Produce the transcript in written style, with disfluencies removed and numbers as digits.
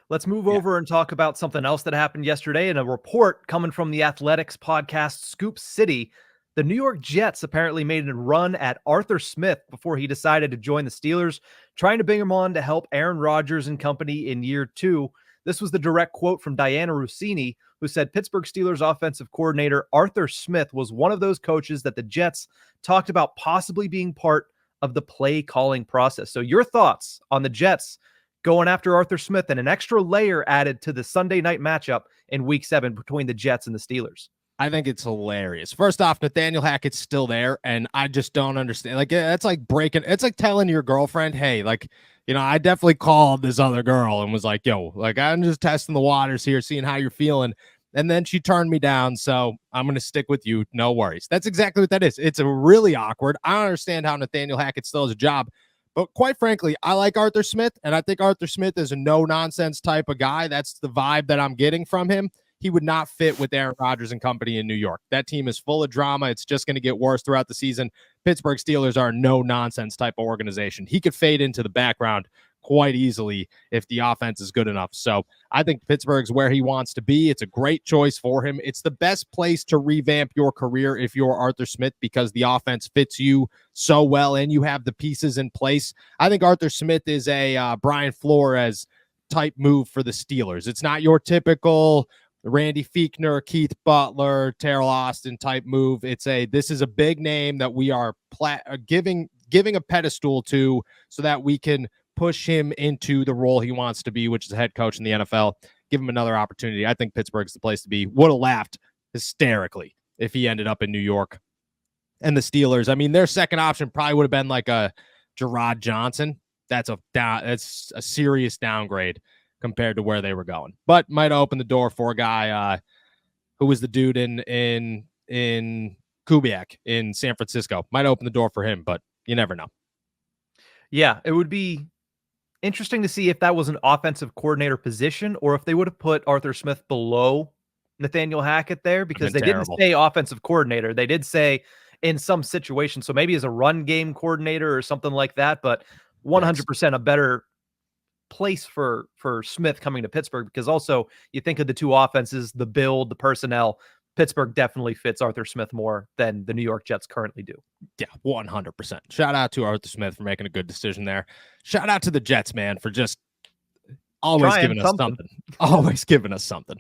Let's move Yeah. over and talk about something else that happened yesterday. In a report coming from the Athletics podcast Scoop City, the New York Jets apparently made a run at Arthur Smith before he decided to join the Steelers, trying to bring him on to help Aaron Rodgers and company in year two. This was the direct quote from Diana Rossini, who said Pittsburgh Steelers offensive coordinator Arthur Smith was one of those coaches that the Jets talked about possibly being part of the play calling process. So your thoughts on the Jets going after Arthur Smith and an extra layer added to the Sunday night matchup in week 7 between the Jets and the Steelers? I think it's hilarious. First off, Nathaniel Hackett's still there, and I just don't understand. Like, it's like it's like telling your girlfriend, hey, like, I definitely called this other girl and was like, yo, like, I'm just testing the waters here, seeing how you're feeling. And then she turned me down, so I'm going to stick with you. No worries. That's exactly what that is. It's a really awkward. I don't understand how Nathaniel Hackett still has a job. But quite frankly, I like Arthur Smith, and I think Arthur Smith is a no-nonsense type of guy. That's the vibe that I'm getting from him. He would not fit with Aaron Rodgers and company in New York. That team is full of drama. It's just going to get worse throughout the season. Pittsburgh Steelers are a no-nonsense type of organization. He could fade into the background quite easily if the offense is good enough. So I think Pittsburgh's where he wants to be. It's a great choice for him. It's the best place to revamp your career if you're Arthur Smith, because the offense fits you so well and you have the pieces in place. I think Arthur Smith is a Brian Flores type move for the Steelers. It's not your typical Randy Fichtner, Keith Butler, Terrell Austin type move. This is a big name that we are giving a pedestal to so that we can push him into the role he wants to be, which is a head coach in the NFL. Give him another opportunity. I think Pittsburgh's the place to be. Would have laughed hysterically if he ended up in New York. And the Steelers, I mean, their second option probably would have been like a Gerard Johnson. That's a serious downgrade compared to where they were going, but might open the door for a guy who was the dude in Kubiak in San Francisco. Might open the door for him, but you never know. Yeah, it would be interesting to see if that was an offensive coordinator position or if they would have put Arthur Smith below Nathaniel Hackett there, because they didn't say offensive coordinator. They did say in some situations. So maybe as a run game coordinator or something like that, but 100% a better place for Smith coming to Pittsburgh, because also you think of the two offenses, the build, the personnel. Pittsburgh definitely fits Arthur Smith more than the New York Jets currently do. Yeah, 100%. Shout out to Arthur Smith for making a good decision there. Shout out to the Jets, man, for just always giving us something. Always giving us something.